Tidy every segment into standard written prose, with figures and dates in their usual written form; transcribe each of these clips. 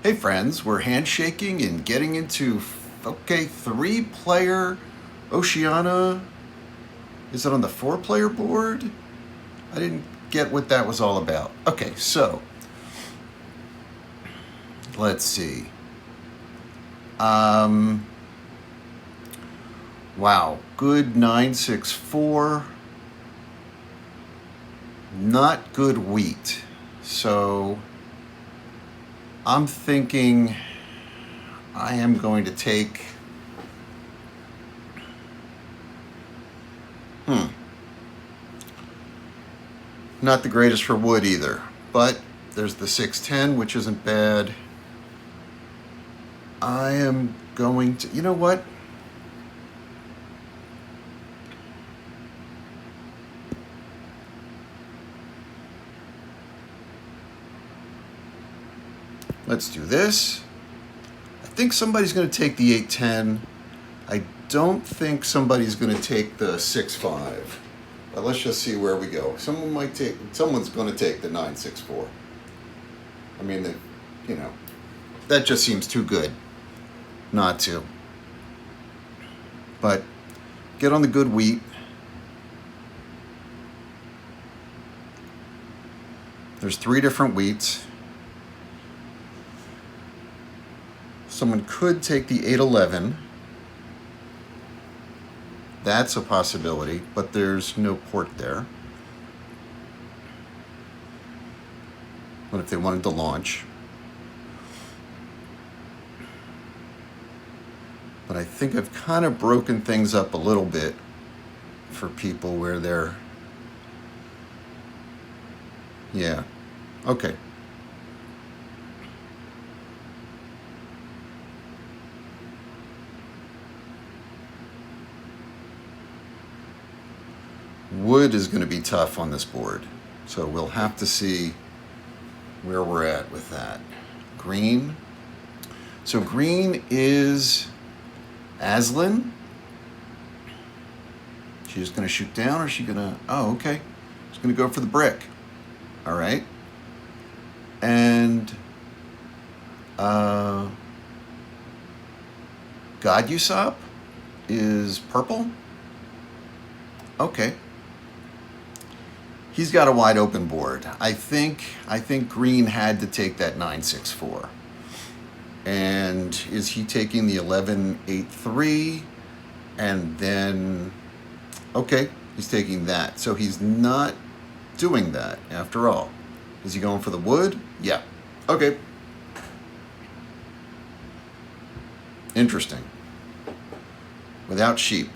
Hey friends, we're handshaking and getting into, okay, 3-player Oceania. Is it on the 4-player board? I didn't get what that was all about. Okay, so let's see. Wow, good 964. Not good wheat. So I'm thinking I am going to take not the greatest for wood either, but there's the 610, which isn't bad. I am going to, you know what? Let's do this. I think somebody's going to take the 810. I don't think somebody's going to take the 65. But let's just see where we go. Someone's going to take the 964. I mean, that just seems too good not to. But get on the good wheat. There's 3 different wheats. Someone could take the 811. That's a possibility, but there's no port there. What if they wanted to launch? But I think I've kind of broken things up a little bit for people where they're... Yeah. Okay. Wood is going to be tough on this board, so we'll have to see where we're at with that. Green. So green is Aslan. She's going to shoot down, or is she going to... Oh, okay. She's going to go for the brick. All right. And God Usopp is purple. Okay. He's got a wide open board. I think green had to take that 964. And is he taking the 1183? And then, okay, he's taking that. So he's not doing that after all. Is he going for the wood? Yeah. Okay. Interesting. Without sheep.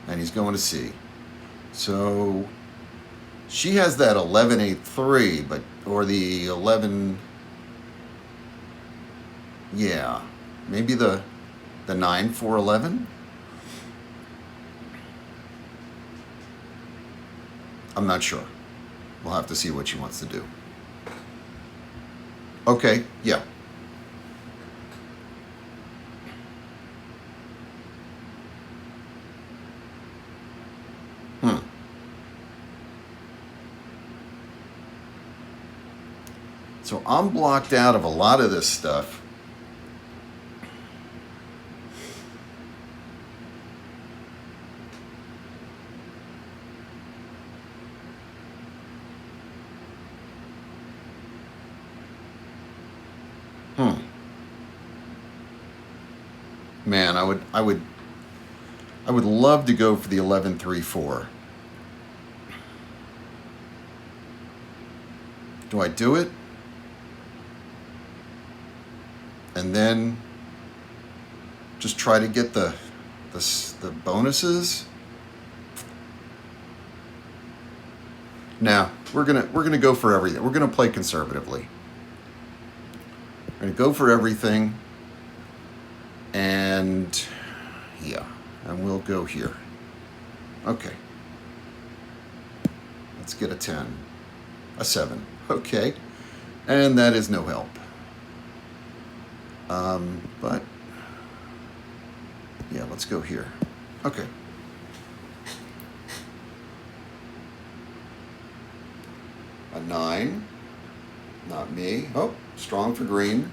And he's going to C. So she has that 1183, but, or the 11, yeah, maybe the 9411. I'm not sure. We'll have to see what she wants to do. Okay, yeah. So I'm blocked out of a lot of this stuff. Man, I would love to go for the 1134. Do I do it? And then just try to get the bonuses. Now we're gonna go for everything. We're gonna play conservatively. We're gonna go for everything, and yeah, and we'll go here. Okay. Let's get a 10, a 7. Okay, and that is no help. But yeah, let's go here. Okay. A 9. Not me. Oh, strong for green.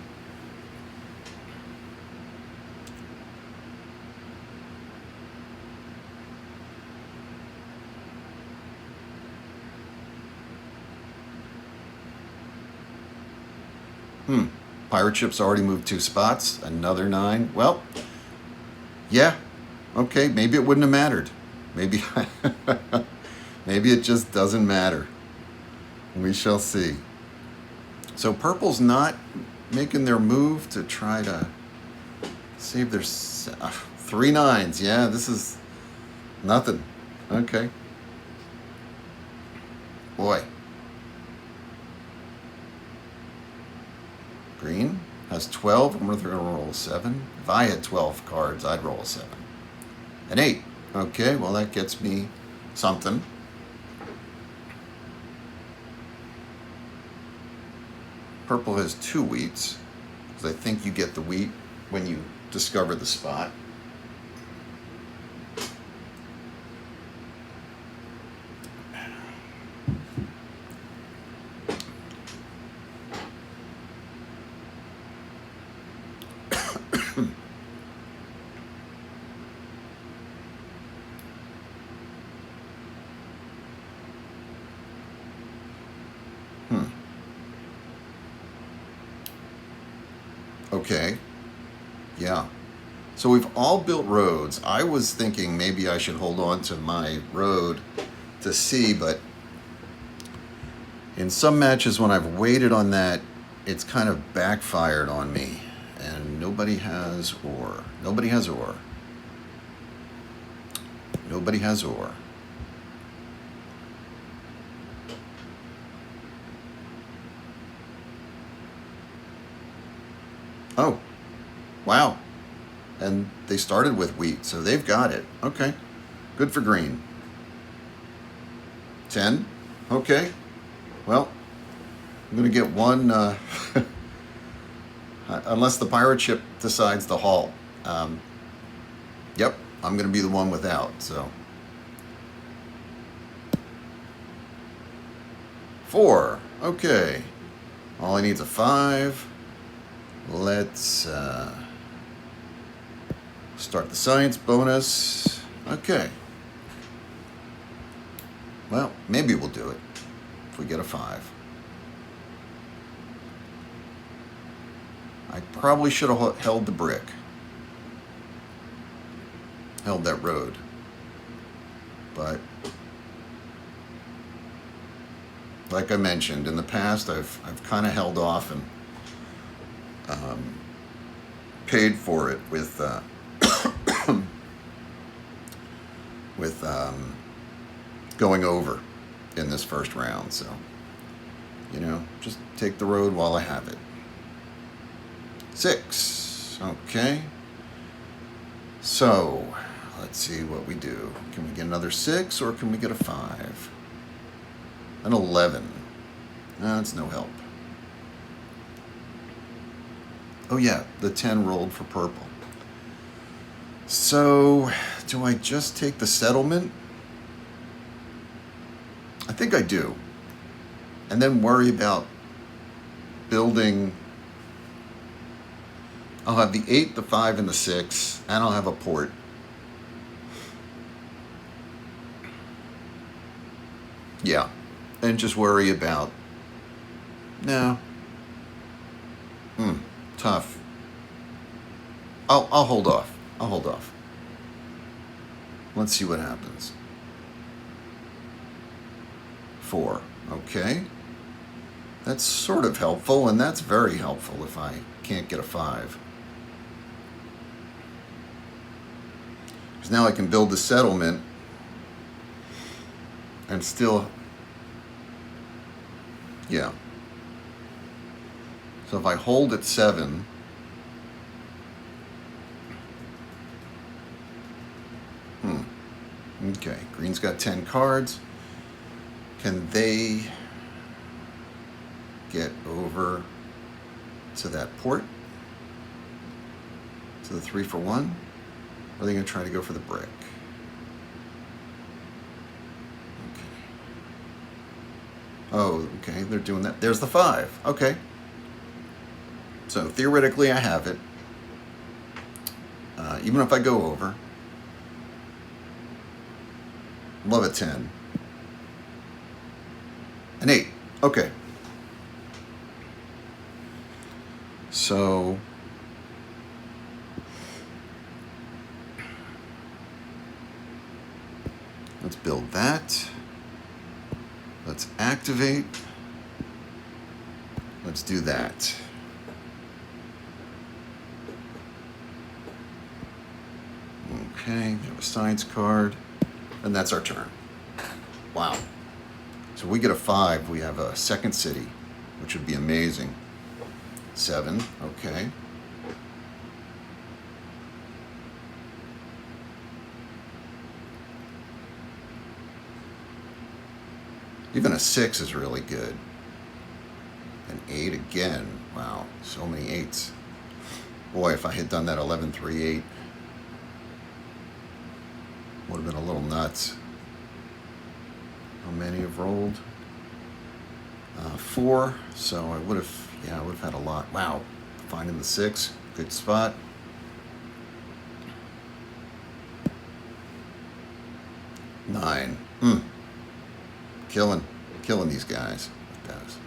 Pirate ship's already moved 2 spots. Another 9. Well, yeah. Okay, maybe it wouldn't have mattered. Maybe, maybe it just doesn't matter. We shall see. So purple's not making their move to try to save their 3 9s. Yeah, this is nothing. Okay. Boy. Green has 12. I'm going to roll a 7. If I had 12 cards, I'd roll a 7. An 8. Okay, well, that gets me something. Purple has 2 wheats, because I think you get the wheat when you discover the spot. Okay. Yeah. So we've all built roads. I was thinking maybe I should hold on to my road to C, but in some matches when I've waited on that, it's kind of backfired on me. And nobody has ore. Nobody has ore. Nobody has ore. Oh, wow. And they started with wheat, so they've got it. Okay, good for green. 10, okay. Well, I'm gonna get one, unless the pirate ship decides to halt. Yep, I'm gonna be the one without, so. 4, okay. All I need is a 5. Let's start the science bonus. Okay. Well, maybe we'll do it if we get a 5. I probably should have held the brick. Held that road. But like I mentioned, in the past I've kind of held off and paid for it with going over in this first round. So, you know, just take the road while I have it. 6. Okay. So, let's see what we do. Can we get another 6 or can we get a 5? An 11. That's no help. Oh yeah, the 10 rolled for purple. So, do I just take the settlement? I think I do. And then worry about building. I'll have the 8, the 5, and the 6, and I'll have a port. Yeah, and just worry about. No. Tough. I'll hold off. I'll hold off. Let's see what happens. 4. Okay. That's sort of helpful, and that's very helpful if I can't get a 5. Because now I can build the settlement and still. Yeah. So if I hold at 7, okay, green's got 10 cards. Can they get over to that port? To the 3 for 1? Or are they going to try to go for the brick? Okay. Oh, okay, they're doing that. There's the 5. Okay. So theoretically, I have it. Even if I go over. Love a 10. An 8. Okay. So let's build that. Let's activate. Let's do that. Okay, we have a science card, and that's our turn. Wow. So we get a 5, we have a second city, which would be amazing. 7, okay. Even a 6 is really good. An 8 again. Wow, so many 8s. Boy, if I had done that 11, 3, 8, would have been a little nuts. How many have rolled? 4. So I would have, I would have had a lot. Wow, finding the 6, good spot. Nine. Killing these guys. It does.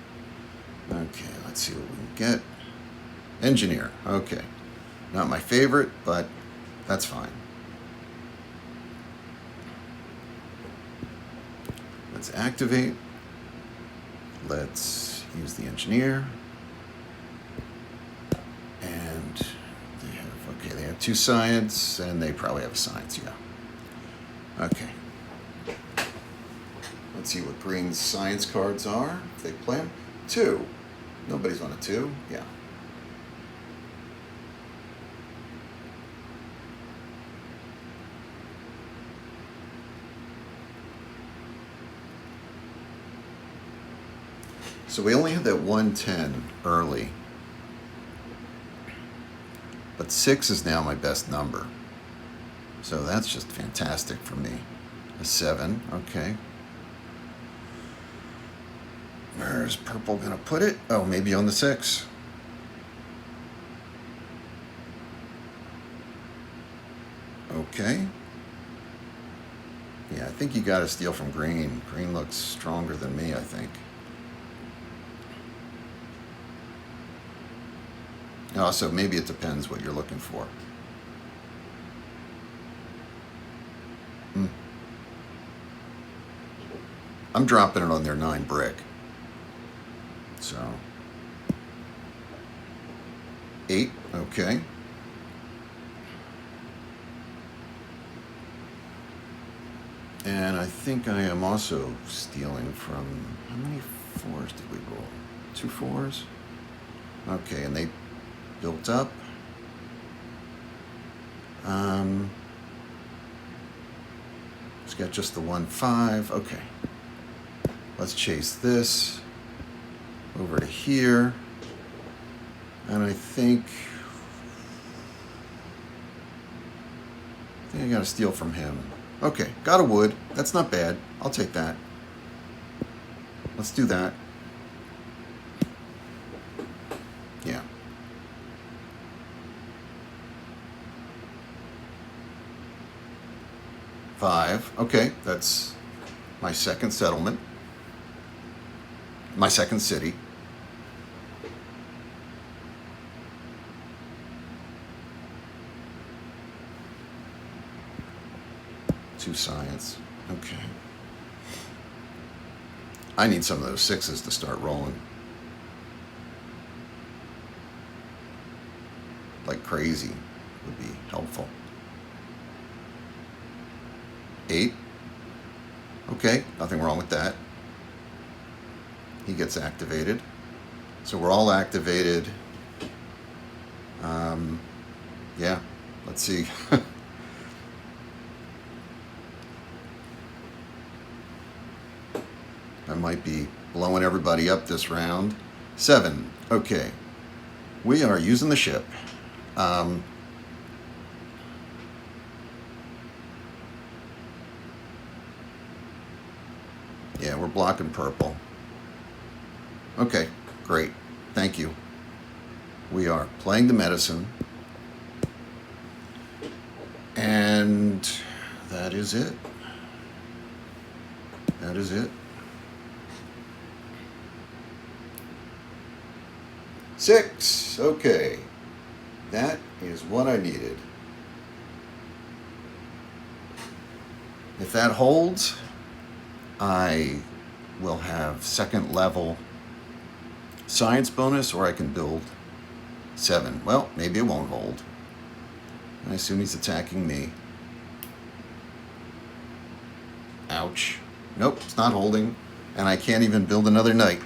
Okay, let's see what we can get. Engineer. Okay, not my favorite, but that's fine. Let's activate. Let's use the engineer. And they have 2 science, and they probably have a science, yeah. Okay. Let's see what green's science cards are, if they play them. 2. Nobody's on a 2, yeah. So we only had that 110 early. But 6 is now my best number. So that's just fantastic for me. A 7, okay. Where's purple gonna put it? Oh, maybe on the 6. Okay. Yeah, I think you gotta steal from green. Green looks stronger than me, I think. Also, maybe it depends what you're looking for. I'm dropping it on their 9 brick. So 8, okay. And I think I am also stealing from, how many 4s did we roll? 2 4s? Okay, and they built up. It's got just the 1 5. Okay. Let's chase this over to here. And I think I gotta steal from him. Okay, got a wood. That's not bad. I'll take that. Let's do that. Yeah. Five. Okay, that's my second settlement. My second city. Two science. Okay. I need some of those 6s to start rolling. Like crazy would be helpful. 8. Okay, nothing wrong with that. He gets activated. So we're all activated. Yeah, let's see. I might be blowing everybody up this round. 7. Okay. We are using the ship. Yeah, we're blocking purple. Okay, great. Thank you. We are playing the medicine. And that is it. That is it. 6. Okay. That is what I needed. If that holds, I will have second level science bonus, or I can build 7. Well, maybe it won't hold. I assume he's attacking me. Ouch. Nope, it's not holding. And I can't even build another knight.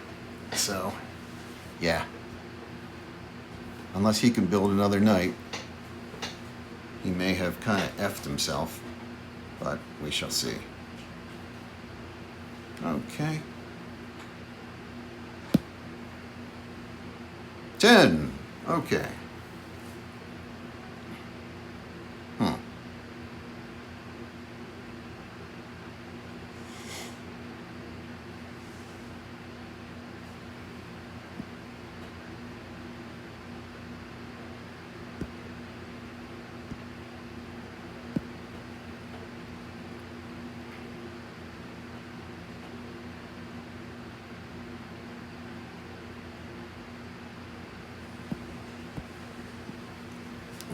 So, yeah. Unless he can build another knight, he may have kind of effed himself. But we shall see. Okay. 10. Okay.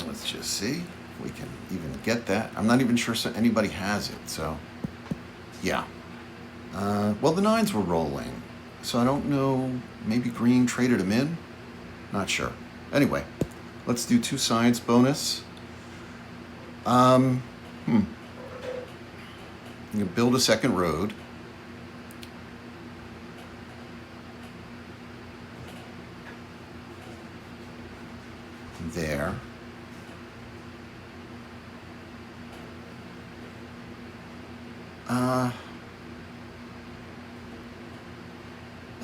Let's just see if we can even get that. I'm not even sure anybody has it, so yeah. Well, the 9s were rolling, so I don't know. Maybe green traded them in? Not sure. Anyway, let's do 2 science bonus. You can build a second road. There. I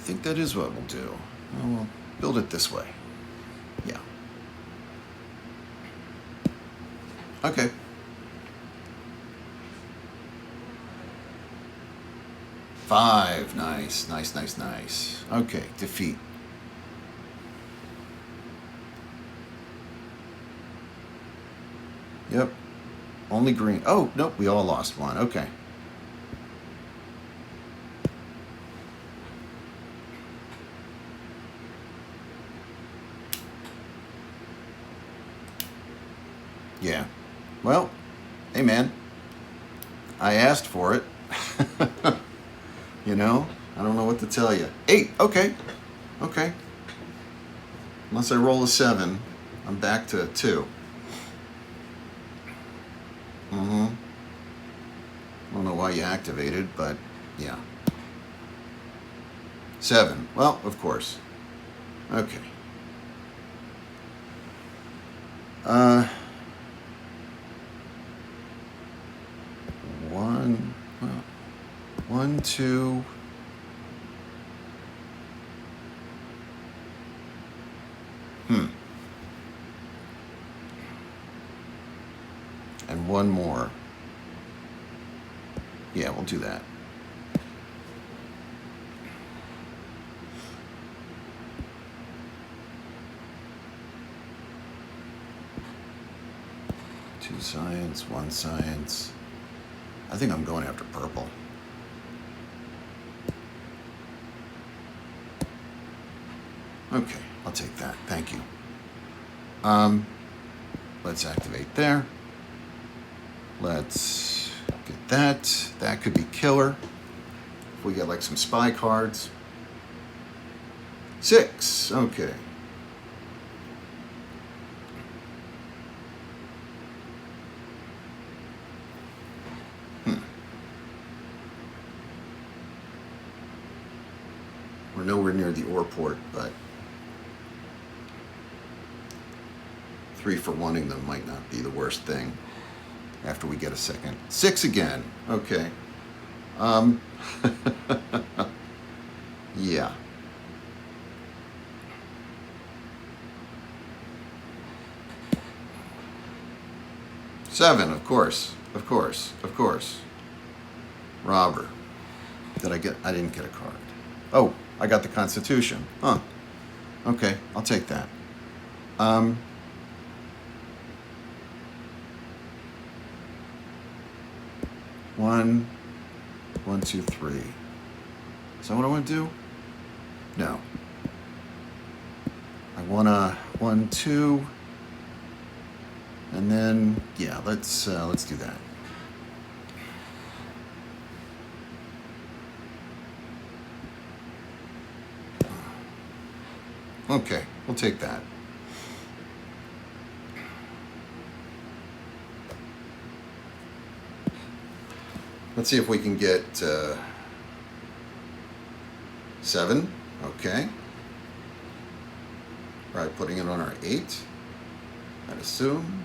think that is what we'll do. We'll build it this way. Yeah. Okay. Five. Nice, nice, nice, nice. Okay, defeat. Yep. Only green. Oh, nope, we all lost one. Okay. Yeah. Well, hey man, I asked for it. You know, I don't know what to tell you. 8. Okay. Okay. Unless I roll a 7, I'm back to 2. I don't know why you activated, but yeah. 7. Well, of course. Okay. One, 2. And one more. Yeah, we'll do that. Two science, 1 science. I think I'm going after purple. Okay, I'll take that. Thank you. Let's activate there. Let's get that. That could be killer. If we get like some spy cards. 6. Okay. We're nowhere near the ore port, but 3 for wanting them might not be the worst thing after we get a second. 6 again. Okay. Yeah. Seven, of course. Of course. Of course. Robber. Did I get? I didn't get a card. Oh, I got the Constitution. Huh. Okay, I'll take that. 1, 1, 2, 3. Is that what I want to do? No. I wanna 1, 2, and then yeah, let's do that. Okay, we'll take that. Let's see if we can get 7. Okay. Right, putting it on our 8, I'd assume.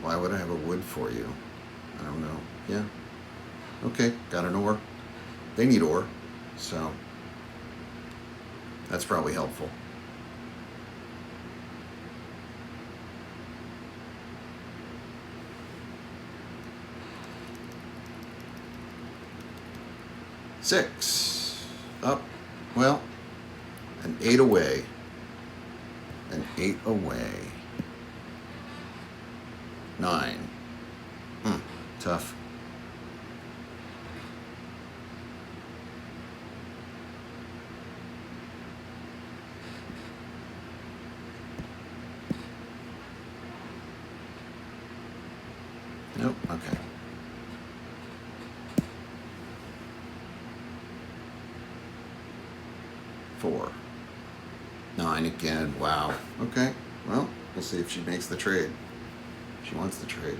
Why would I have a wood for you? I don't know. Yeah. Okay, got an ore. They need ore, so that's probably helpful. Six. Up. Well, an 8 away. An 8 away. 9. Tough. Nope, okay. Four. 9 again. Wow. Okay. Well, we'll see if she makes the trade. She wants the trade.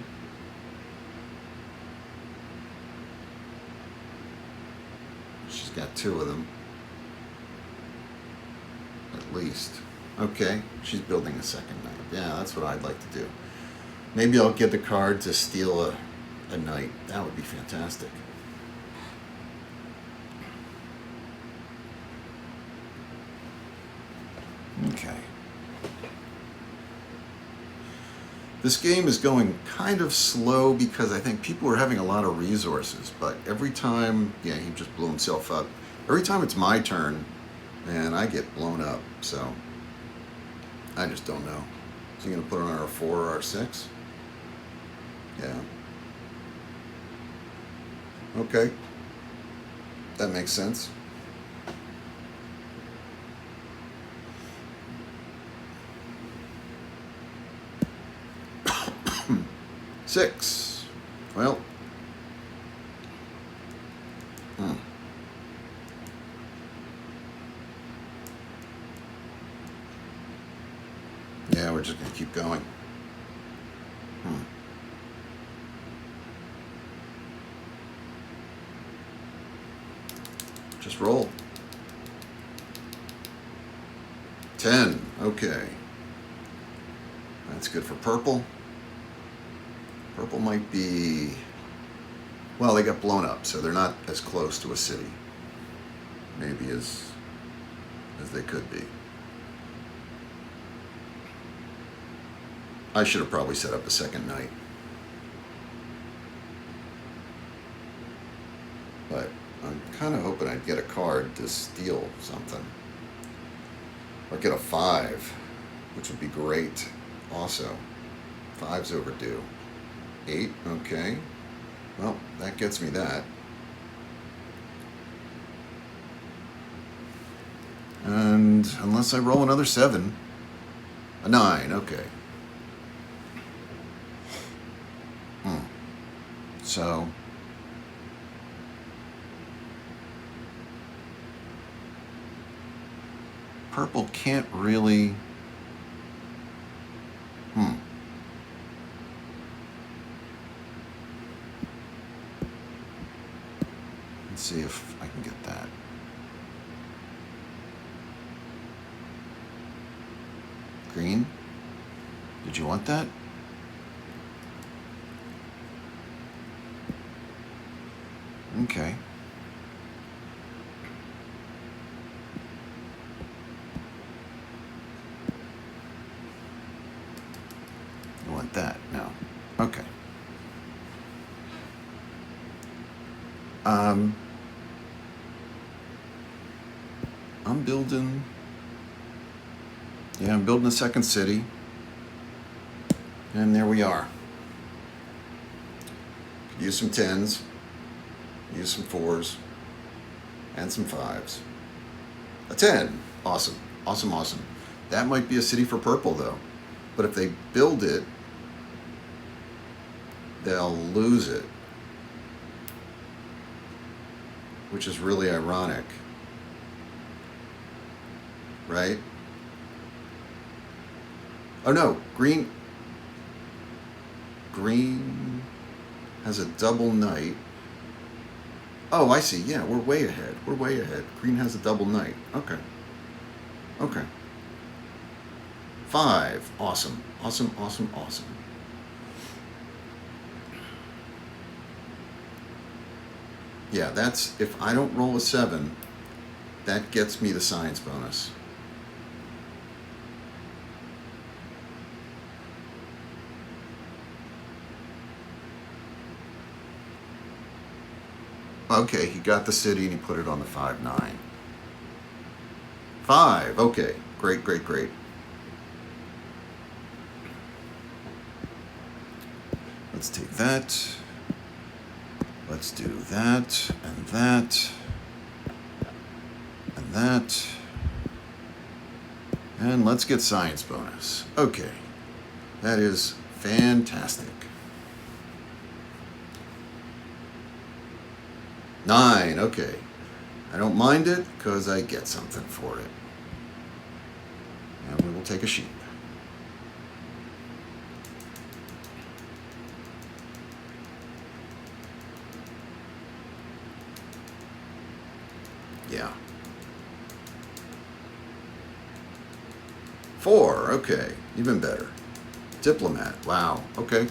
She's got 2 of them. At least. Okay. She's building a second knight. Yeah, that's what I'd like to do. Maybe I'll get the card to steal a knight. That would be fantastic. Okay. This game is going kind of slow because I think people are having a lot of resources, but every time, yeah, he just blew himself up. Every time it's my turn, man, I get blown up, so I just don't know. Is he going to put on R4 or R6? Yeah. Okay. That makes sense. Six. Well. Yeah, we're just going to keep going. Just roll. 10. Okay. That's good for purple. Purple might be... Well, they got blown up, so they're not as close to a city. Maybe as they could be. I should have probably set up a second knight. But I'm kind of hoping I'd get a card to steal something. Or get a 5, which would be great also. 5's overdue. 8, okay. Well, that gets me that. And unless I roll another 7, a 9, okay. So purple can't really... Let's see if I can get that. Green? Did you want that? Okay. You want that? No. Okay. I'm building. Yeah, I'm building a second city. And there we are. Could use some 10s, use some 4s, and some 5s. A 10. Awesome. Awesome, awesome. That might be a city for purple, though. But if they build it, they'll lose it. Which is really ironic. Right? Oh no, green has a double knight. Oh, I see. Yeah, we're way ahead. We're way ahead. Green has a double knight. Okay. Okay. 5. Awesome. Awesome, awesome, awesome. Yeah, that's, if I don't roll a 7, that gets me the science bonus. Okay, he got the city and he put it on the 5-9. 5, okay. Great, great, great. Let's take that. Let's do that, and that, and that. And let's get science bonus. Okay. That is fantastic. 9, okay. I don't mind it because I get something for it. And we will take a sheep. Yeah. 4, okay. Even better. Diplomat, wow, okay.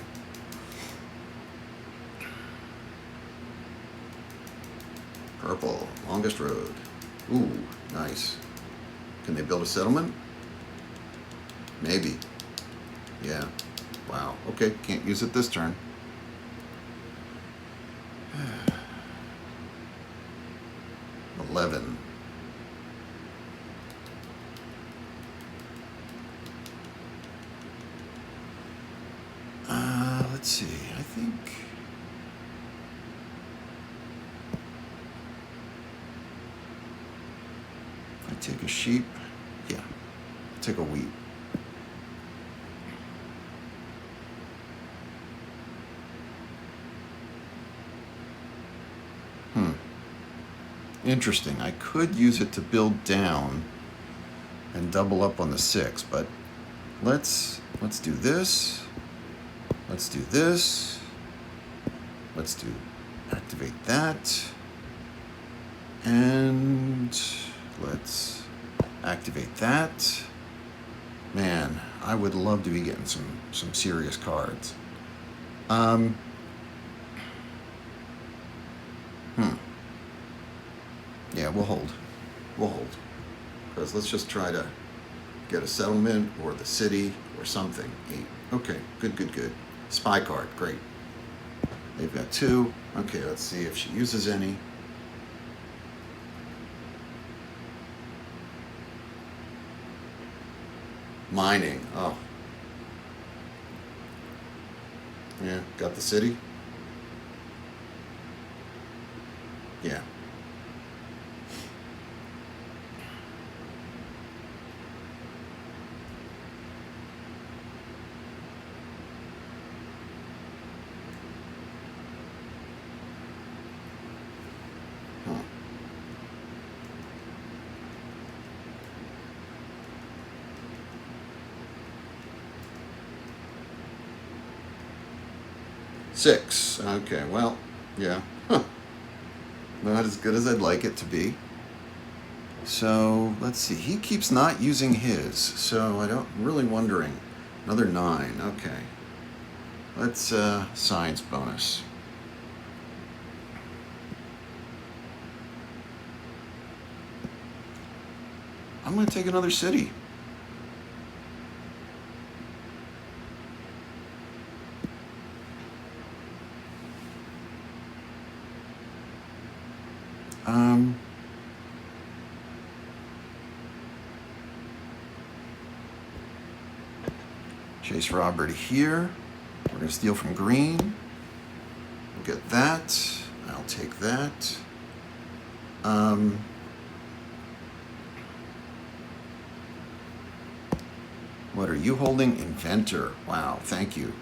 Purple, longest road. Ooh, nice. Can they build a settlement? Maybe. Yeah. Wow. Okay, can't use it this turn. $11. Let's see. I think if I take a sheep, yeah, I'll take a wheat. Interesting. I could use it to build down and double up on the 6, but let's do this. Let's do this. Let's do activate that. And let's activate that. Man, I would love to be getting some serious cards. Yeah, we'll hold. We'll hold. Because let's just try to get a settlement or the city or something. 8. Okay, good, good, good. Spy card, great. They've got 2. Okay, let's see if she uses any. Mining, oh. Yeah, got the city? Yeah. Six. Okay, well, yeah. Not as good as I'd like it to be. So, let's see. He keeps not using his, so I'm really wondering. Another 9. Okay. Let's, science bonus. I'm going to take another city. Chase Robert here. We're going to steal from green. We'll get that. I'll take that. What are you holding? Inventor. Wow, thank you.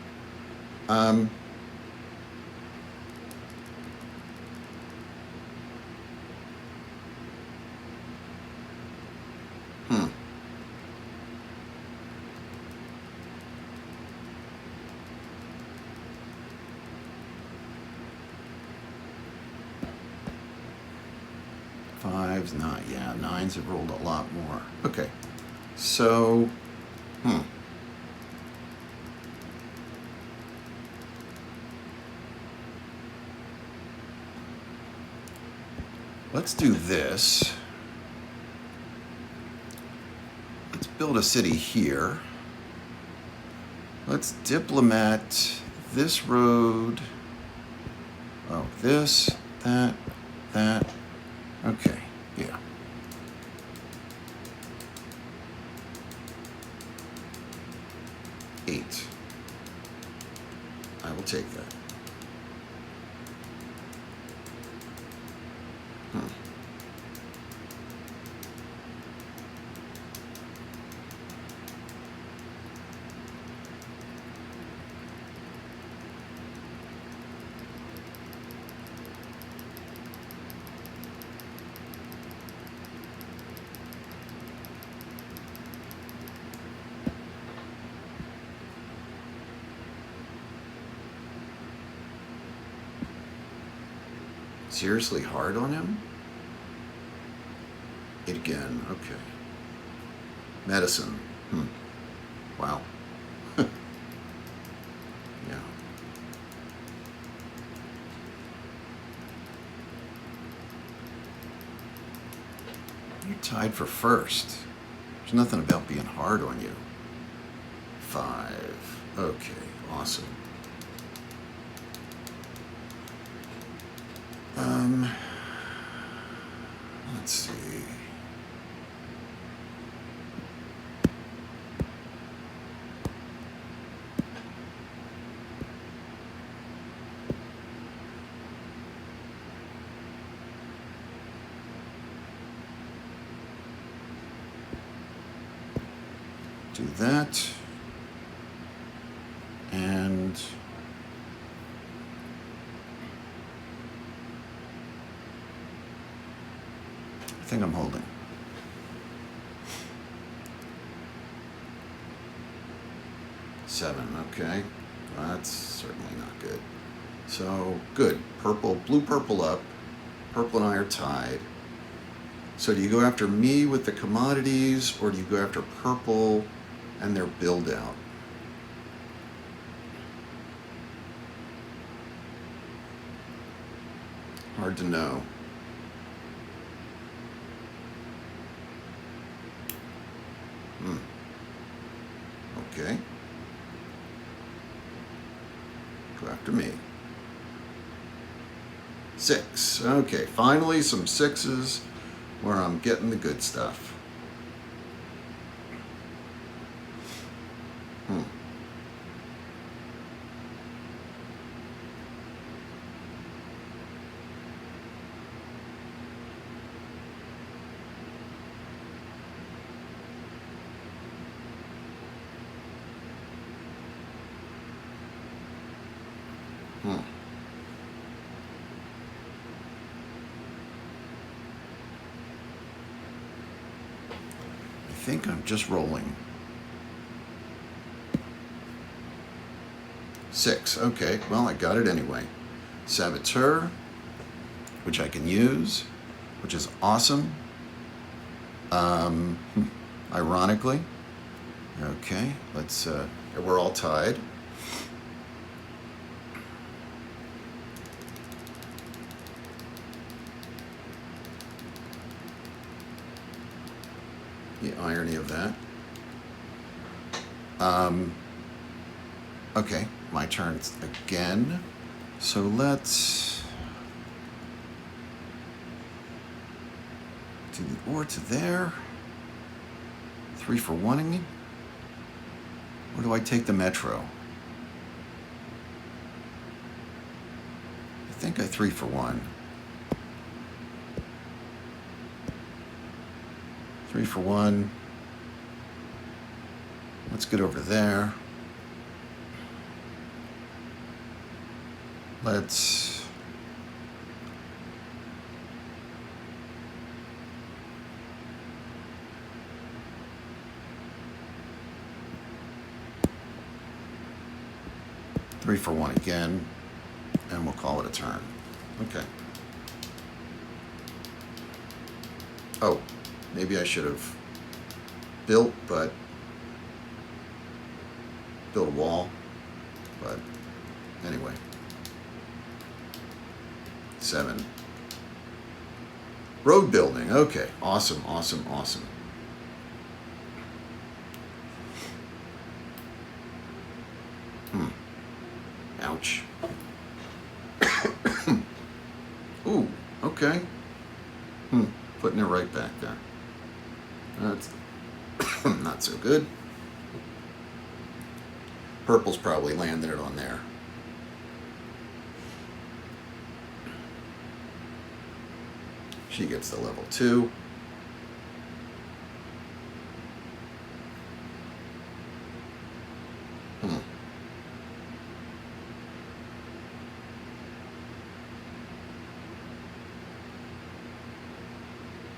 Fives, not, yeah, nines have rolled a lot more. Okay, so, let's do this. Let's build a city here. Let's diplomat this road. Oh, this, that, that. Okay, yeah. Eight. I will take that. Seriously hard on him? It again, okay. Medicine, wow. Yeah. You're tied for first. There's nothing about being hard on you. 5, okay, awesome. Let's see. Do that. And I think I'm holding. Seven, okay. Well, that's certainly not good. So, good. Purple, blue, purple up. Purple and I are tied. So do you go after me with the commodities, or do you go after purple and their build out? Hard to know. Okay. Go after me. 6. Okay, finally some 6s where I'm getting the good stuff. I think I'm just rolling. 6, okay, well, I got it anyway. Saboteur, which I can use, which is awesome. Ironically. Okay, let's, we're all tied. The irony of that. Okay, my turn again. So let's do the ore to there. 3 for 1-ing. Or do I take the metro? I think I 3 for 1. 3 for 1. Let's get over there. Let's... Three for 1 again, and we'll call it a turn. Okay. Oh, maybe I should have built a wall, but anyway. 7. Road building. Okay, awesome, awesome, awesome. Ouch. Ooh, okay. Putting it right back there. That's not so good. Purple's probably landed it on there. She gets the level 2.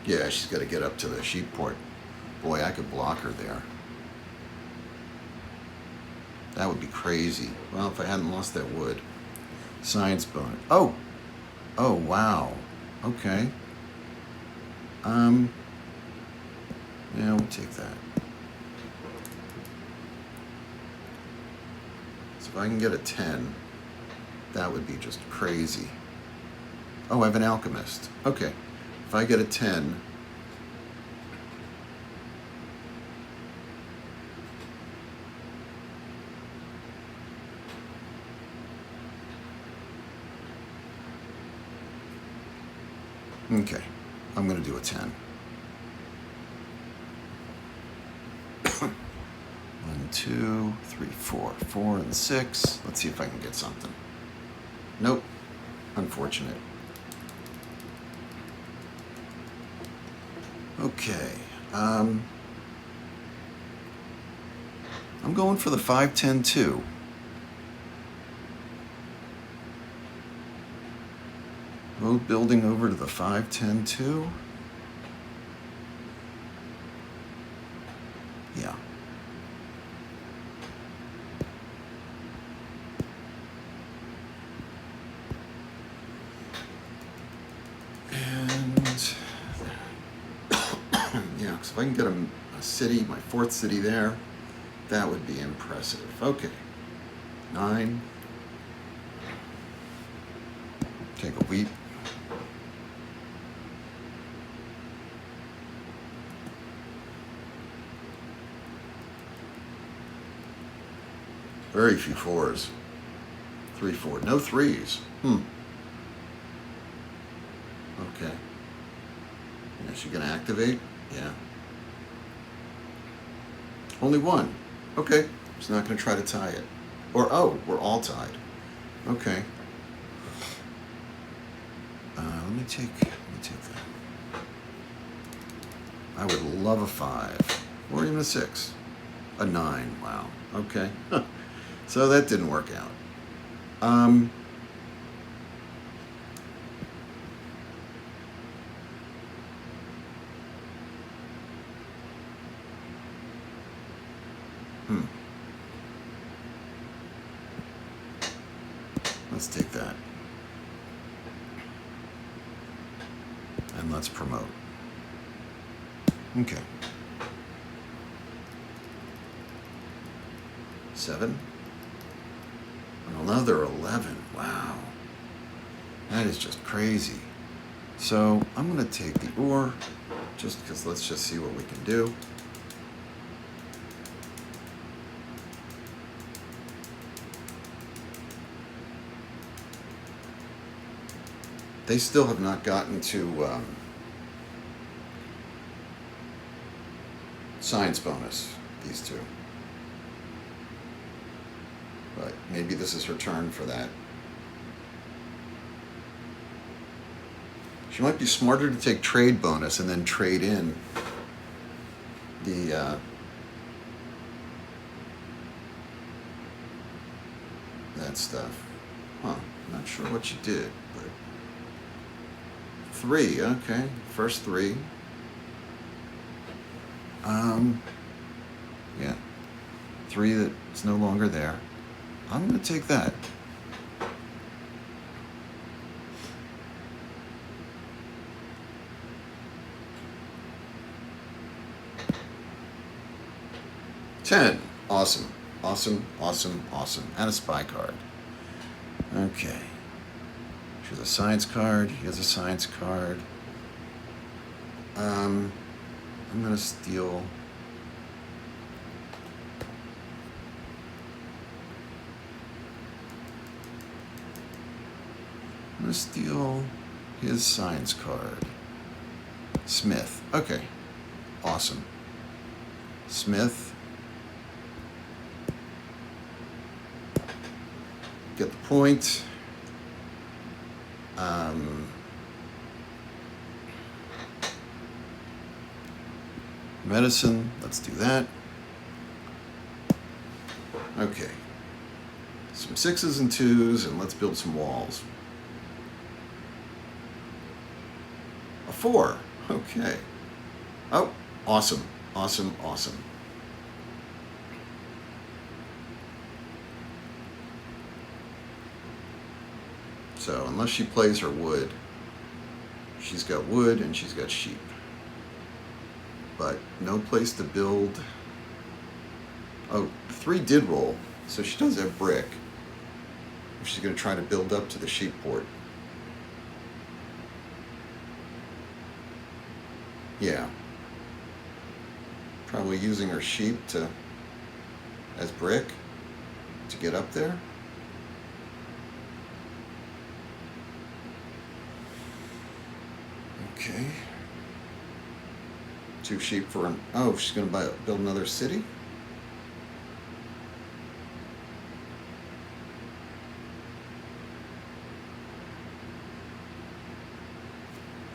Yeah, she's got to get up to the sheep port. Boy, I could block her there. That would be crazy. Well, if I hadn't lost that wood. Science bonus. Oh! Oh, wow. Okay. Yeah, we'll take that. So if I can get a 10, that would be just crazy. Oh, I have an alchemist. Okay. If I get a 10, okay, I'm going to do a 10. 1, 2, 3, 4. 4 and 6. Let's see if I can get something. Nope. Unfortunate. Okay. I'm going for the 5, 10, 2. Road building over to the 5, 10, 2. Yeah. If I can get a city, my 4th city there, that would be impressive. Okay. 9. Take a wheat. Very few 4s. 3, 4. No 3s. Okay. Is she going to activate? Yeah. Only 1. Okay. She's not going to try to tie it. Or, oh, we're all tied. Okay. Let me take that. I would love a 5. Or even a 6. A 9. Wow. Okay. So that didn't work out. Let's take that. And let's promote. Okay. 7. Another 11. Wow. That is just crazy. So I'm going to take the ore, just because let's just see what we can do. They still have not gotten to science bonus, these two. But maybe this is her turn for that. She might be smarter to take trade bonus and then trade in the that stuff. Huh, not sure what she did, but 3, okay, first 3. Yeah, 3 that's no longer there. I'm gonna take that. $10. Awesome. Awesome, awesome, awesome. And a spy card. Okay. She has a science card. He has a science card. I'm gonna steal. I'm gonna steal his science card. Smith. Okay. Awesome. Smith. Get the point. Medicine, let's do that. Okay. Some 6s and 2s, and let's build some walls. A 4. Okay. Oh, awesome. Awesome, awesome. So unless she plays her wood, she's got wood and she's got sheep. But no place to build. Oh, 3 did roll, so she does have brick. She's going to try to build up to the sheep port. Yeah. Probably using her sheep as brick to get up there. Okay. 2 sheep for an. Oh, she's going to build another city?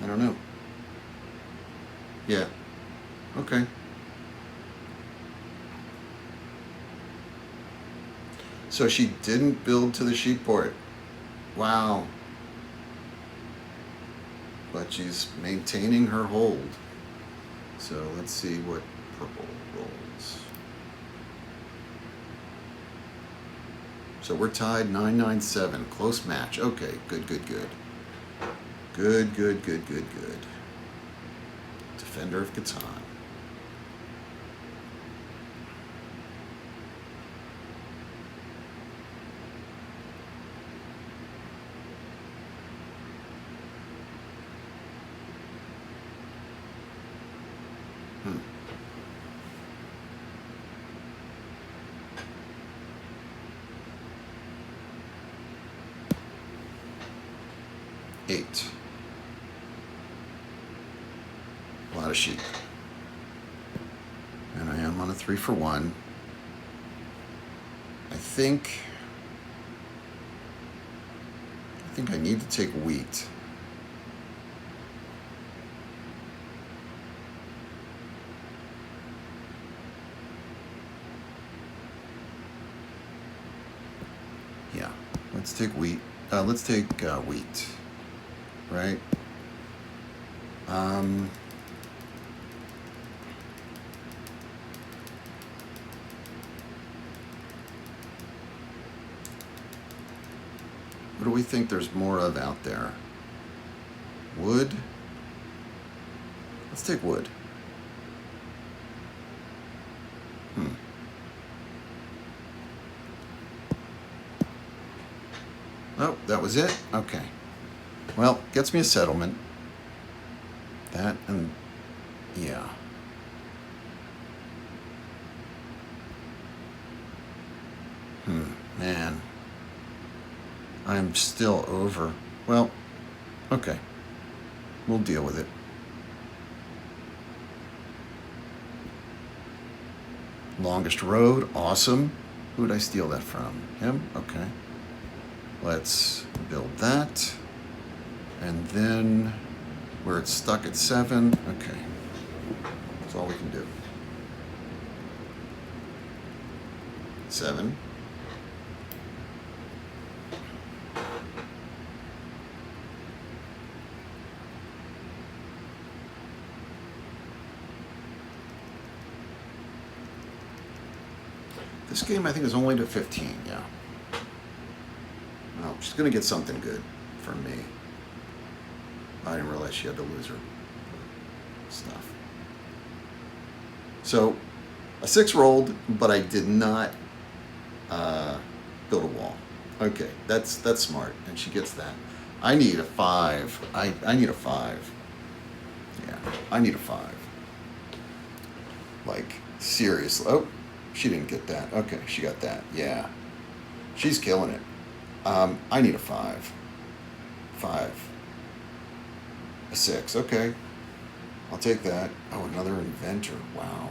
I don't know. Yeah. Okay. So she didn't build to the sheep port. Wow. But she's maintaining her hold. So let's see what purple rolls. So we're tied 9-9-7. Close match. Okay, good, good, good. Good, good, good, good, good. Defender of Catan. Eight. A lot of sheep. And I am on a 3-for-1. I think I need to take wheat. Yeah, let's take wheat. Let's take wheat. Right? What do we think there's more of out there? Wood? Let's take wood. Oh, that was it? Okay. Well, gets me a settlement. That and yeah. Man. I'm still over. Well, okay. We'll deal with it. Longest road, awesome. Who did I steal that from? Him? Okay. Let's build that. And then where it's stuck at 7. Okay. That's all we can do. 7. This game, I think, is only to 15, yeah. Well, she's going to get something good from me. I didn't realize she had to lose her stuff. So, a 6 rolled, but I did not build a wall. Okay, that's smart, and she gets that. I need a 5. I need a 5. Yeah, I need a 5. Like, seriously. Oh, she didn't get that. Okay, she got that. Yeah. She's killing it. I need a 5. 5. A 6. Okay. I'll take that. Oh, another inventor. Wow.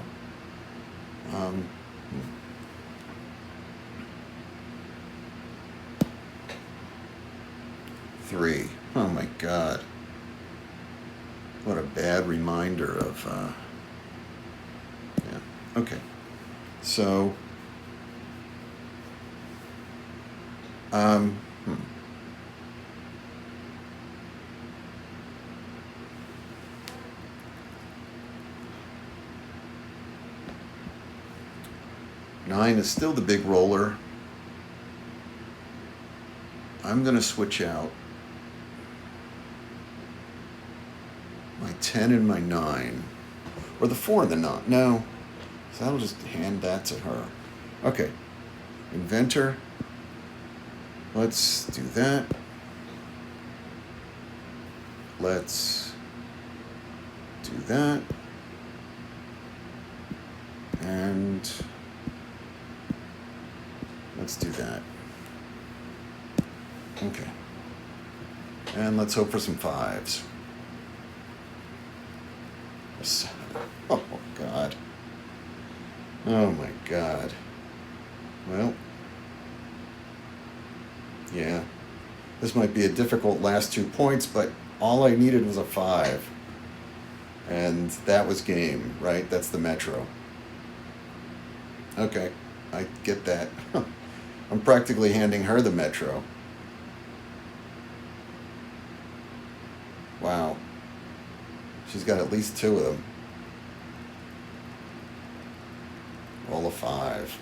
3. Oh my God. What a bad reminder of, yeah. Okay. So, Nine is still the big roller. I'm going to switch out my 10 and my 9. Or the 4 and the 9. No. So I'll just hand that to her. Okay. Inventor. Let's do that. Let's do that. And let's do that. Okay. And let's hope for some 5s. Oh, God. Oh, my God. Well, yeah. This might be a difficult last 2 points, but all I needed was a 5. And that was game, right? That's the Metro. Okay, I get that. I'm practically handing her the Metro. Wow. She's got at least 2 of them. Roll a 5.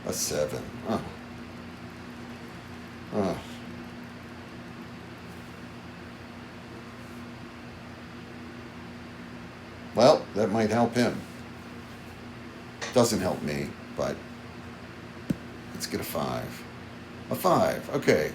A 7. Oh. Oh. Well, that might help him. Doesn't help me, but let's get a 5. A 5, okay.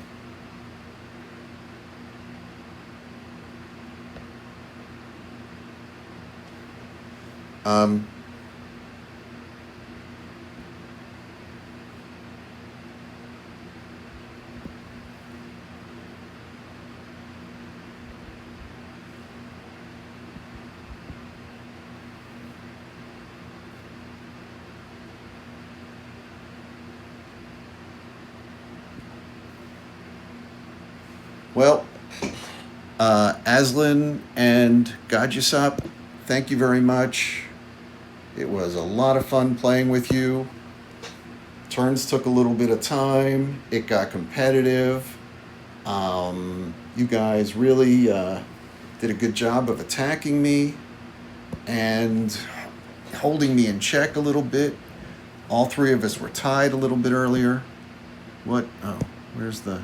Well, Aslan and Gajusop, thank you very much. It was a lot of fun playing with you. Turns took a little bit of time. It got competitive. You guys really did a good job of attacking me and holding me in check a little bit. All 3 of us were tied a little bit earlier. What? Oh, where's the...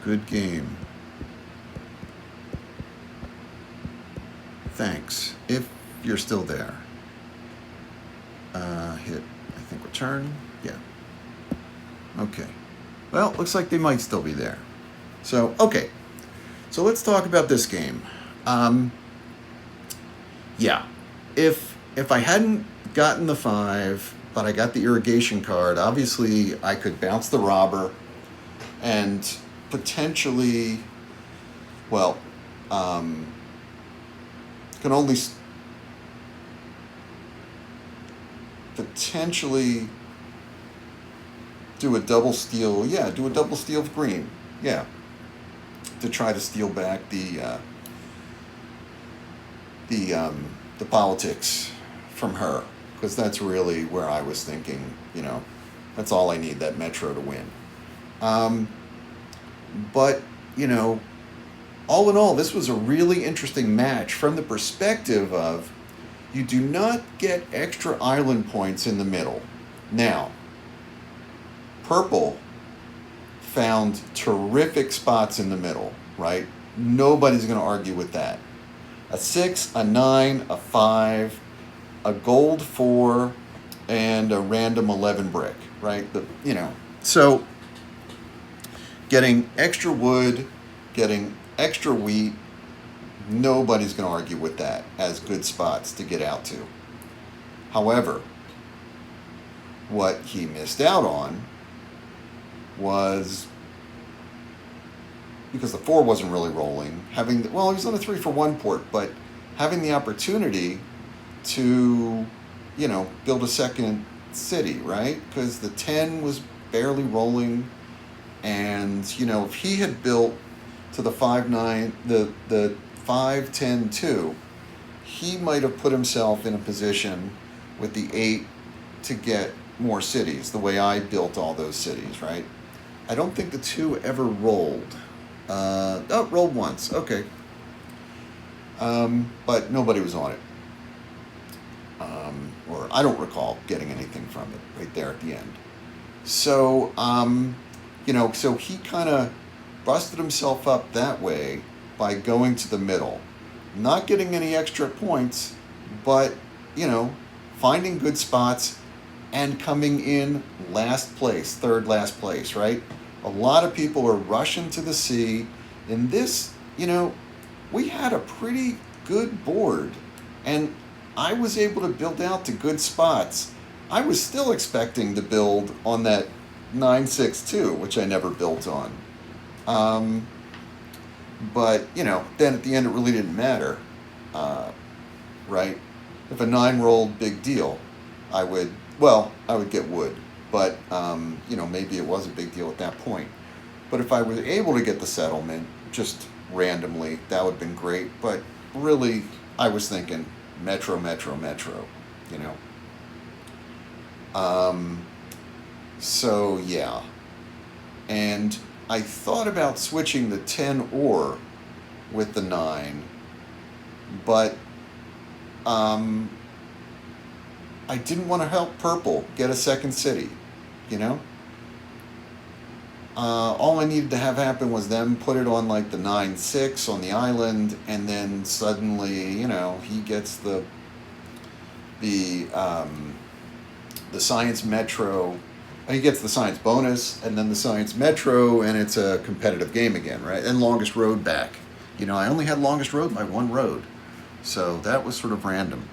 Good game. Thanks. If you're still there. Hit, I think, return. Yeah. Okay. Well, looks like they might still be there. So, okay. So let's talk about this game. Yeah. If I hadn't gotten the 5, but I got the irrigation card, obviously I could bounce the robber and potentially, well, can only potentially do a double steal. Yeah, do a double steal of green. Yeah, to try to steal back the politics from her, because that's really where I was thinking. You know, that's all I need, that metro to win. But you know, all in all, this was a really interesting match from the perspective of you do not get extra island points in the middle. Now, purple found terrific spots in the middle, right? Nobody's going to argue with that. A 6, a 9, a 5, a gold 4, and a random 11 brick, right? So getting extra wood, getting extra wheat, nobody's going to argue with that as good spots to get out to. However, what he missed out on was, because the 4 wasn't really rolling, he was on a 3 for 1 port, but having the opportunity to, build a second city, right? Because the 10 was barely rolling, and, if he had built to the 5-9, the 5-10-2, he might have put himself in a position with the 8 to get more cities, the way I built all those cities, right? I don't think the 2 ever rolled. Rolled once, okay. But nobody was on it. Or I don't recall getting anything from it right there at the end. So, so he kind of busted himself up that way by going to the middle. Not getting any extra points, but, finding good spots and coming in last place, third last place, right? A lot of people are rushing to the sea. In this, we had a pretty good board, and I was able to build out to good spots. I was still expecting to build on that 9-6-2, which I never built on. But, then at the end it really didn't matter, right? If a 9 rolled, big deal. I would get wood, but, maybe it was a big deal at that point. But if I was able to get the settlement just randomly, that would have been great. But really, I was thinking metro. So, yeah. And I thought about switching the 10 ore with the 9, but I didn't want to help purple get a second city, all I needed to have happen was them put it on like the 9-6 on the island, and then suddenly, he gets the science metro. He gets the science bonus and then the science metro, and it's a competitive game again, right? And longest road back. I only had longest road by 1 road, so that was sort of random.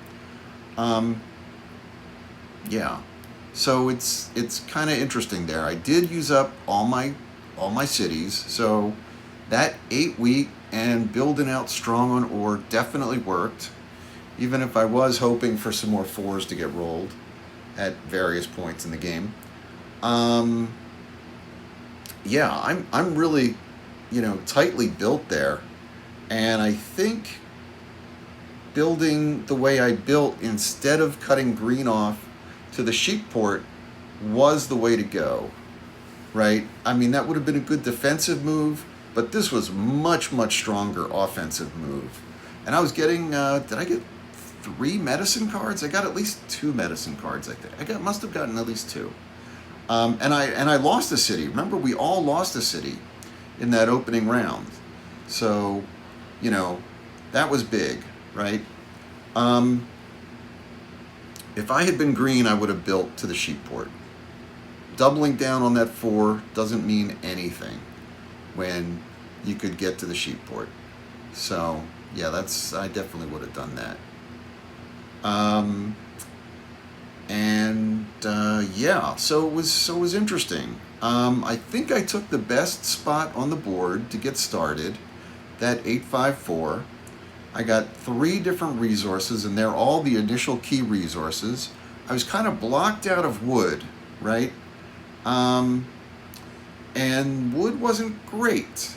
Yeah. So it's kind of interesting there. I did use up all my cities, so that 8 wheat and building out strong on ore definitely worked, even if I was hoping for some more 4s to get rolled at various points in the game. Yeah, I'm really, tightly built there, and I think building the way I built instead of cutting green off to the sheep port was the way to go, right? I mean, that would have been a good defensive move, but this was much stronger offensive move. And I was getting, did I get 3 medicine cards? I got at least 2 medicine cards, I think. Must have gotten at least 2. And I lost a city. Remember, we all lost a city. in that opening round. So, you know, that was big, right? If I had been green, I would have built to the sheep port. Doubling down on that 4 doesn't mean anything when you could get to the sheep port. So, yeah, I definitely would have done that. Yeah, so it was interesting. I think I took the best spot on the board to get started, that 854. I got 3 different resources, and they're all the initial key resources. I was kind of blocked out of wood, right? And wood wasn't great.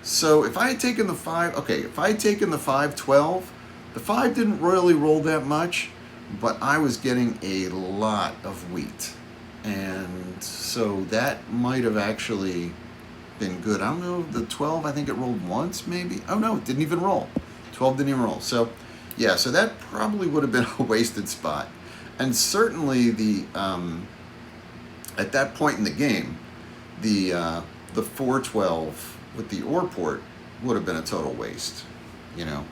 So if I had taken the 512, the 5 didn't really roll that much, but I was getting a lot of wheat. And so that might have actually been good. I don't know, the 12, I think it rolled once maybe. Oh no, it didn't even roll. 12 didn't even roll. So yeah, so that probably would have been a wasted spot. And certainly at that point in the game, the 412 with the ore port would have been a total waste, you know.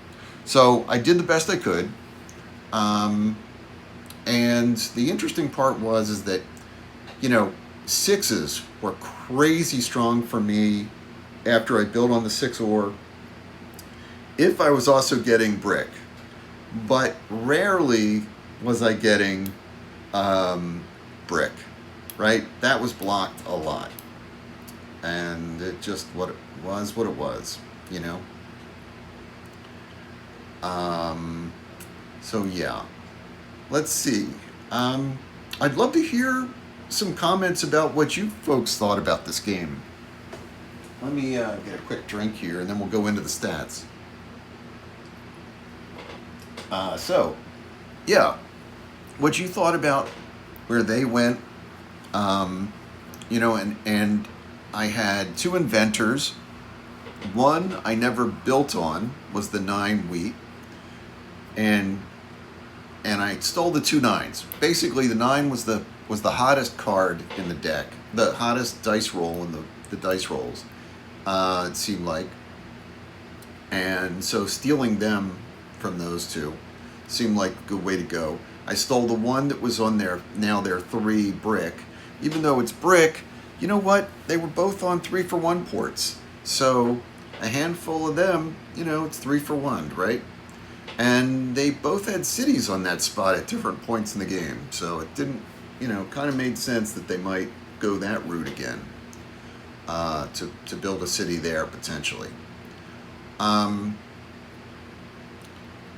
So I did the best I could. And the interesting part is that, you know, 6s were crazy strong for me after I built on the 6 ore, if I was also getting brick. But rarely was I getting brick, right? That was blocked a lot. And it just what it was, you know. So yeah, let's see. I'd love to hear some comments about what you folks thought about this game. Let me get a quick drink here, and then we'll go into the stats. So, yeah, what you thought about where they went, you know, and I had 2 inventors. One I never built on was the 9 wheat, and I stole the 2 9s. Basically, the 9 was the hottest card in the deck, the hottest dice roll in the dice rolls. It seemed like, and so stealing them from those 2 seemed like a good way to go. I stole the 1 that was on their 3 brick. Even though it's brick, you know what? They were both on 3-for-1 ports. So a handful of them, you know, it's 3-for-1, right? And they both had cities on that spot at different points in the game. So it didn't, you know, kind of made sense that they might go that route again, to build a city there potentially.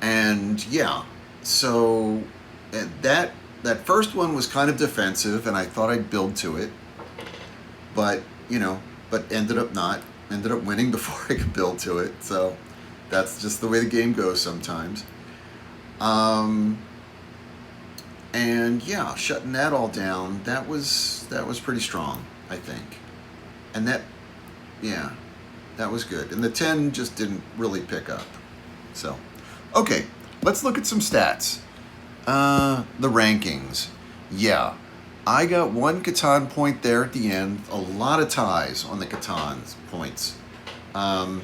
And yeah, so that first one was kind of defensive, and I thought I'd build to it, but you know, ended up winning before I could build to it. So that's just the way the game goes sometimes. And yeah, shutting that all down, that was pretty strong, I think. And that was good. And the 10 just didn't really pick up. So, okay, let's look at some stats. The rankings. Yeah, I got 1 Catan point there at the end. A lot of ties on the Catan's points. A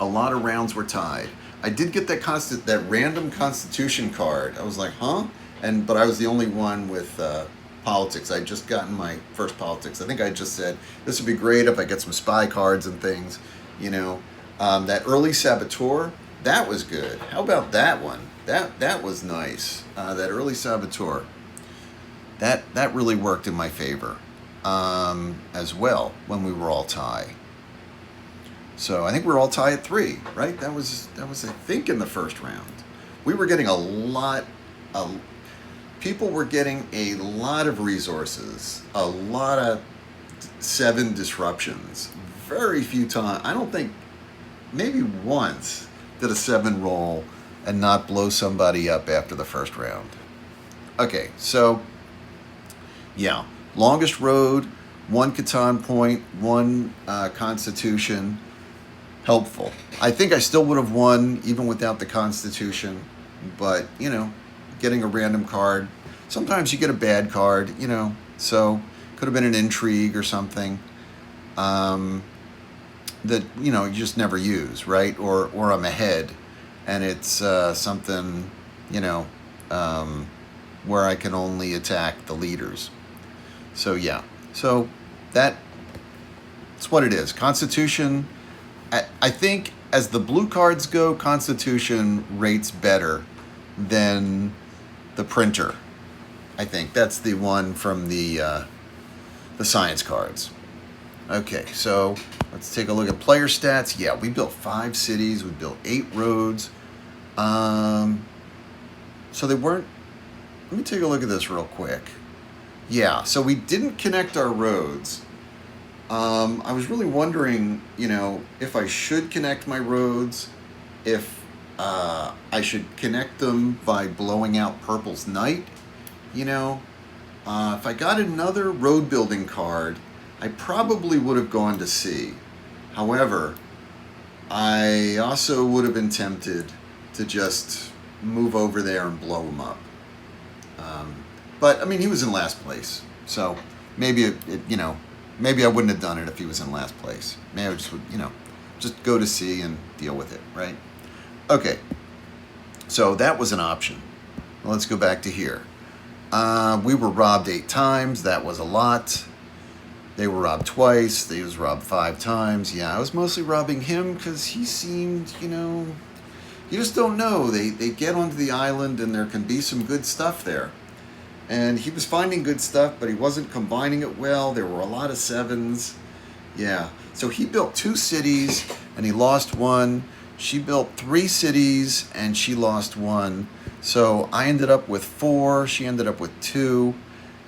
lot of rounds were tied. I did get that random Constitution card. I was like, huh? But I was the only one with politics. I'd just gotten my first politics. I think I just said, this would be great if I get some spy cards and things, you know. That early Saboteur, that was good. How about that one? That was nice. That early Saboteur. That really worked in my favor as well when we were all tie. So I think we were all tie at 3, right? That was I think in the first round. We were getting people were getting a lot of resources, a lot of 7 disruptions. Very few times, I don't think, maybe once did a 7 roll and not blow somebody up after the first round. Okay, so yeah, longest road, 1 Catan point, 1 Constitution. Helpful. I think I still would have won even without the Constitution, but you know, getting a random card, sometimes you get a bad card, you know, so could have been an intrigue or something. that, you know, you just never use, right? Or I'm ahead, and it's something, you know, where I can only attack the leaders. So yeah, so that's what it is. Constitution, I think as the blue cards go, Constitution rates better than the printer. I think that's the one from the science cards. Okay, so let's take a look at player stats. Yeah, we built 5 cities. We built 8 roads. So they weren't... Let me take a look at this real quick. Yeah, so we didn't connect our roads. I was really wondering, you know, if I should connect my roads, if I should connect them by blowing out Purple's Knight, you know. If I got another road building card, I probably would have gone to C. However, I also would have been tempted to just move over there and blow him up. But I mean, he was in last place, so maybe you know, maybe I wouldn't have done it if he was in last place. Maybe I just would, you know, just go to C and deal with it, right? Okay, so that was an option. Well, let's go back to here. We were robbed 8 times. That was a lot. They were robbed twice. They was robbed 5 times. Yeah, I was mostly robbing him because he seemed, you know, you just don't know. They get onto the island and there can be some good stuff there. And he was finding good stuff, but he wasn't combining it well. There were a lot of 7s. Yeah, so he built 2 cities and he lost 1. She built 3 cities and she lost 1. So I ended up with 4. She ended up with 2,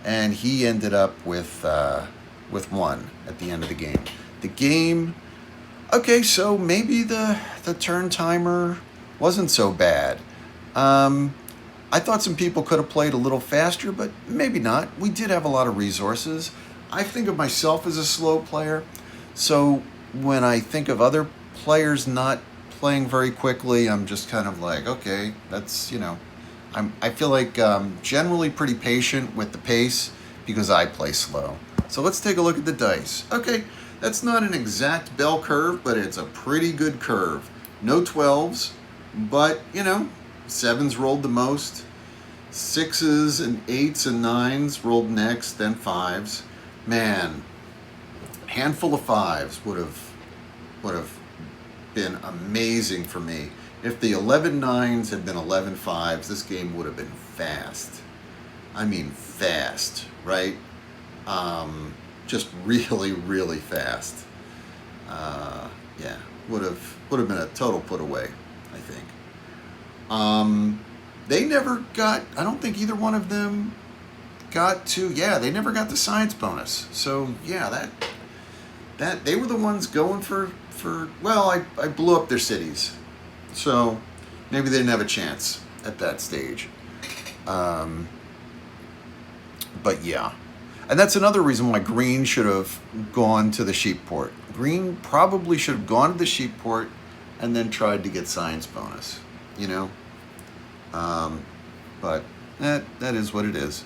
and he ended up with 1 at the end of the game. The game, okay, so maybe the turn timer wasn't so bad. I thought some people could have played a little faster, but maybe not. We did have a lot of resources. I think of myself as a slow player, so when I think of other players not playing very quickly, I'm just kind of like, okay, that's, you know, I feel like generally pretty patient with the pace because I play slow. So let's take a look at the dice. Okay, that's not an exact bell curve, but it's a pretty good curve. No 12s, but, you know, 7s rolled the most. 6s and 8s and 9s rolled next, then 5s. Man, handful of 5s would have been amazing for me. If the 11 9s had been 11 5s, this game would have been fast. I mean fast, right? Just really, really fast. Yeah, would have been a total put away, I think. They never got, I don't think either one of them got to, yeah, they never got the science bonus. So yeah, that they were the ones going for well, I blew up their cities. So maybe they didn't have a chance at that stage. But yeah. And that's another reason why Green should have gone to the sheep port. Green probably should have gone to the sheep port and then tried to get science bonus, you know? But that is what it is.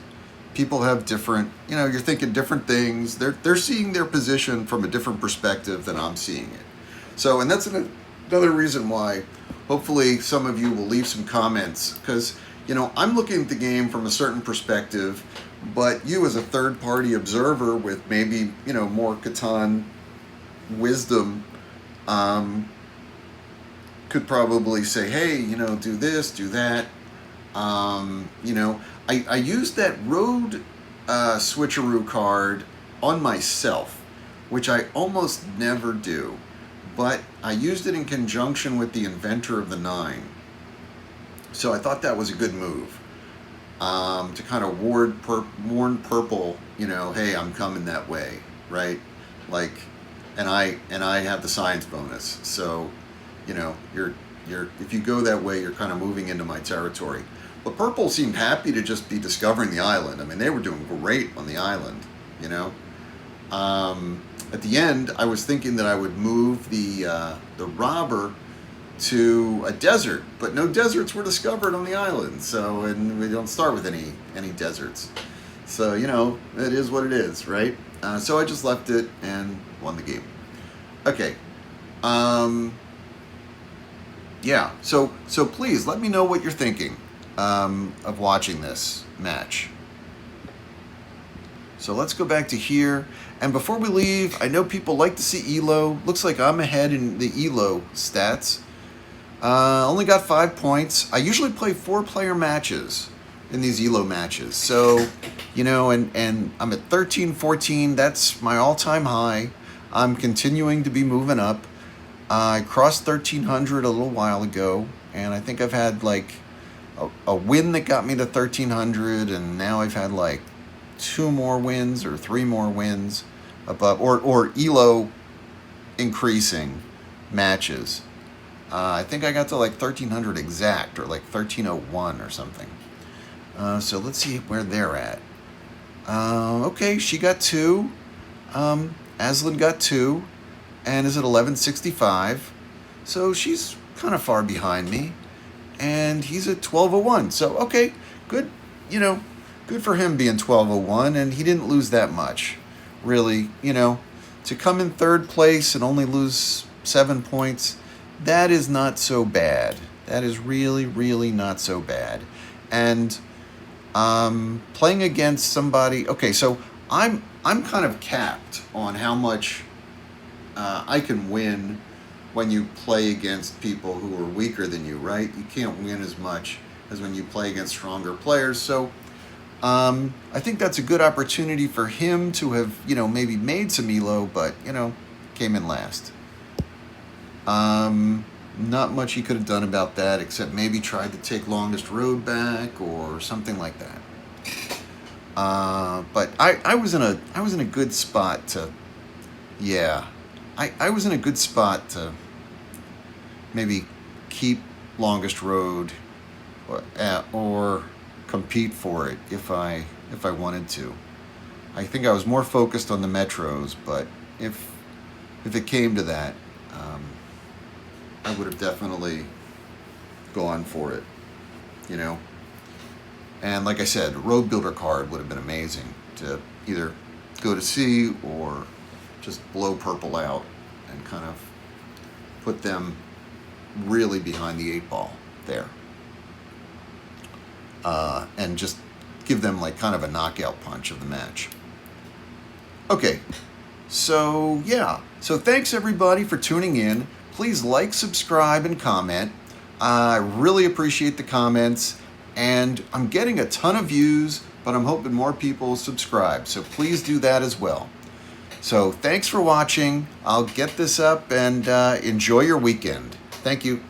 People have different, you know, you're thinking different things. They're seeing their position from a different perspective than I'm seeing it. So, and that's another reason why hopefully some of you will leave some comments, because, you know, I'm looking at the game from a certain perspective, but you as a third-party observer with maybe, you know, more Catan wisdom could probably say, hey, you know, do this, do that. You know, I used that road switcheroo card on myself, which I almost never do, but I used it in conjunction with the inventor of the 9. So I thought that was a good move, to kind of warn Purple, you know, hey, I'm coming that way, right? Like, and I have the science bonus, so, you know, you're if you go that way, you're kind of moving into my territory. But Purple seemed happy to just be discovering the island. I mean, they were doing great on the island, you know. At the end, I was thinking that I would move the robber to a desert, but no deserts were discovered on the island. So, and we don't start with any deserts. So, you know, it is what it is, right? So I just left it and won the game. Okay, Yeah, so please let me know what you're thinking of watching this match. So let's go back to here. And before we leave, I know people like to see ELO. Looks like I'm ahead in the ELO stats. Only got 5 points. I usually play 4-player matches in these ELO matches. So, you know, and I'm at 13-14. That's my all-time high. I'm continuing to be moving up. I crossed 1,300 a little while ago, and I think I've had like a win that got me to 1,300, and now I've had like 2 more wins or 3 more wins above, or ELO increasing matches. I think I got to like 1,300 exact, or like 1,301 or something. So let's see where they're at. Okay, she got 2. Aslan got 2, and is at 1165. So she's kind of far behind me, and he's at 1201. So okay, good. You know, good for him being 1201, and he didn't lose that much, really. You know, to come in 3rd place and only lose 7 points, that is not so bad. That is really, really not so bad. And playing against somebody. Okay, so I'm kind of capped on how much I can win when you play against people who are weaker than you, right? You can't win as much as when you play against stronger players. So I think that's a good opportunity for him to have, you know, maybe made some ELO, but, you know, came in last. Not much he could have done about that, except maybe tried to take longest road back or something like that. But I was in a good spot to, yeah, I was in a good spot to maybe keep longest road or compete for it if I wanted to. I think I was more focused on the metros, but if it came to that, I would have definitely gone for it, you know. And like I said, a road builder card would have been amazing to either go to sea or just blow purple out and kind of put them really behind the 8 ball there. And just give them like kind of a knockout punch of the match. Okay, so yeah. So thanks everybody for tuning in. Please like, subscribe, and comment. I really appreciate the comments. And I'm getting a ton of views, but I'm hoping more people subscribe. So please do that as well. So thanks for watching. I'll get this up and enjoy your weekend. Thank you.